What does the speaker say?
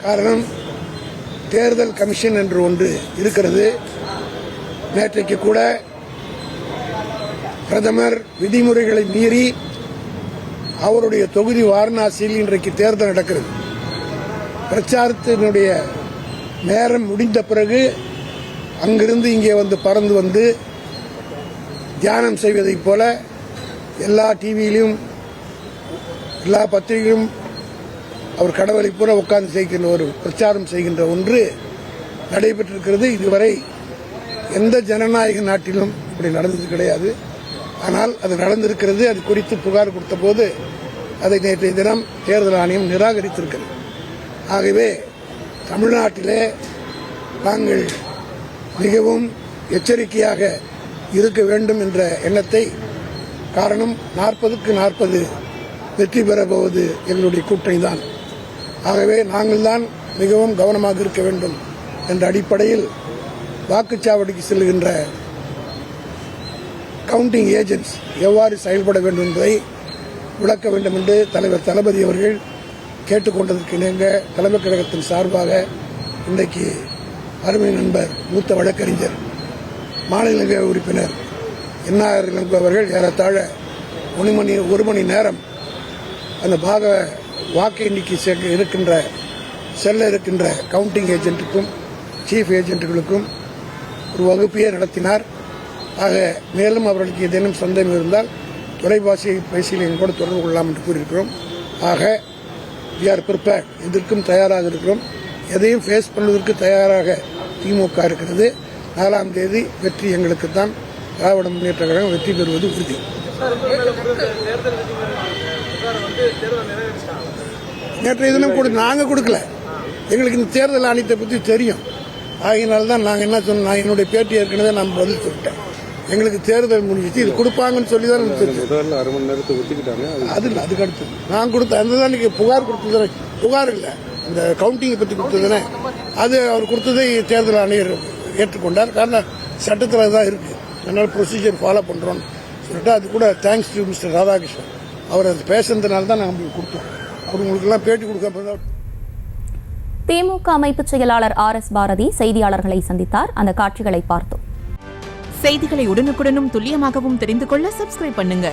காரணம், தேர்தல் கமிஷன் என்று ஒன்று இருக்கிறது. நேற்றைக்கு கூட பிரதமர் விதிமுறைகளை மீறி அவருடைய தொகுதி வாரணாசியில் இன்றைக்கு தேர்தல் நடக்கிறது. பிரச்சாரத்தினுடைய நேரம் முடிந்த பிறகு அங்கிருந்து இங்கே வந்து பறந்து வந்து தியானம் செய்வதைப் போல எல்லா டிவியிலும் எல்லா பத்திரிகையிலும் அவர் கடவுளை போல உட்கார்ந்து செய்கின்ற ஒரு பிரச்சாரம் செய்கின்ற ஒன்று நடைபெற்றிருக்கிறது. இதுவரை எந்த ஜனநாயக நாட்டிலும் இப்படி நடந்தது கிடையாது. ஆனால் அது நடந்திருக்கிறது. அது குறித்து புகார் கொடுத்த போது அதை நேற்றைய தினம் தேர்தல் ஆணையம் நிராகரித்திருக்கிறது. ஆகவே தமிழ்நாட்டிலே நாங்கள் மிகவும் எச்சரிக்கையாக இருக்க வேண்டும் என்ற எண்ணத்தை, காரணம் 40க்கு 40 வெற்றி பெறப்போவது எங்களுடைய கூட்டணி தான். ஆகவே நாங்கள் தான் மிகவும் கவனமாக இருக்க வேண்டும் என்ற அடிப்படையில் வாக்குச்சாவடிக்கு செல்கின்ற கவுண்டிங் ஏஜென்ட்ஸ் எவ்வாறு செயல்பட வேண்டும் என்பதை விளக்க வேண்டும் என்று தலைவர் தளபதி அவர்கள் கேட்டுக்கொண்டதற்கு இணங்க தலைமைக் கழகத்தின் சார்பாக இன்றைக்கு அருமை நண்பர் மூத்த வழக்கறிஞர் மாநிலங்களவை உறுப்பினர் என்ஆர் இளங்கோ அவர்கள் ஏறத்தாழ 1 மணி நேரம் அந்த வாக்கு எண்ணிக்கை செல்ல இருக்கின்ற கவுண்டிங் ஏஜென்ட்டுக்கும் சீஃப் ஏஜென்ட்டுகளுக்கும் ஒரு வகுப்பையே நடத்தினார். ஆக மேலும் அவர்களுக்கு ஏதேனும் சந்தேகம் இருந்தால் தொலைபேசி பேசியில் கூட தொடர்பு கொள்ளலாம் என்று கூறியிருக்கிறோம். ஆக வி ஆர் ப்ரிப்பேர்ட், இதற்கும் தயாராக இருக்கிறோம். எதையும் ஃபேஸ் பண்ணுவதற்கு தயாராக திமுக இருக்கிறது. 4ஆம் தேதி வெற்றி எங்களுக்குத்தான். திராவிட முன்னேற்ற கழகம் வெற்றி பெறுவது உறுதி. நேற்றைய தினம் கூட நாங்கள் கொடுக்கல. எங்களுக்கு இந்த தேர்தல் ஆணையத்தை பற்றி தெரியும். ஆகினால்தான் நாங்கள் என்ன சொன்னோம், நான் என்னுடைய பேட்டி ஏற்கனவே நான் பதில் சொல்லிட்டேன். எங்களுக்கு தேர்தல் முடிஞ்சிச்சு, இது கொடுப்பாங்கன்னு சொல்லி தான் அரை மணி நேரத்தை ஒத்துக்கிட்டாங்க. அது இல்லை, அதுக்கு அடுத்து நான் கொடுத்த அந்த தான் புகார் கொடுத்தது. புகார் இல்லை, இந்த கவுண்டிங்கை பற்றி கொடுத்ததுன்னு அது அவர் கொடுத்ததை தேர்தல் ஆணையர் ஏற்றுக்கொண்டார். காரணம் சட்டத்தில் தான் இருக்கு, அதனால ப்ரொசீஜர் ஃபாலோ பண்றோம்னு சொல்லிட்டு அது கூட தேங்க்ஸ் டு மிஸ்டர் ராதாகிருஷ்ணன் அவர் அது பேசுறதுனால தான் நாங்கள் கொடுத்தோம். அவங்களுக்கெல்லாம் பேட்டி கொடுக்க. திமுக அமைப்பு செயலாளர் RS பாரதி செய்தியாளர்களை சந்தித்தார். அந்த காட்சிகளை பார்த்தோம். செய்திகளை உடனுக்குடனும் துல்லியமாகவும் தெரிந்து கொள்ள சப்ஸ்கிரைப் பண்ணுங்க.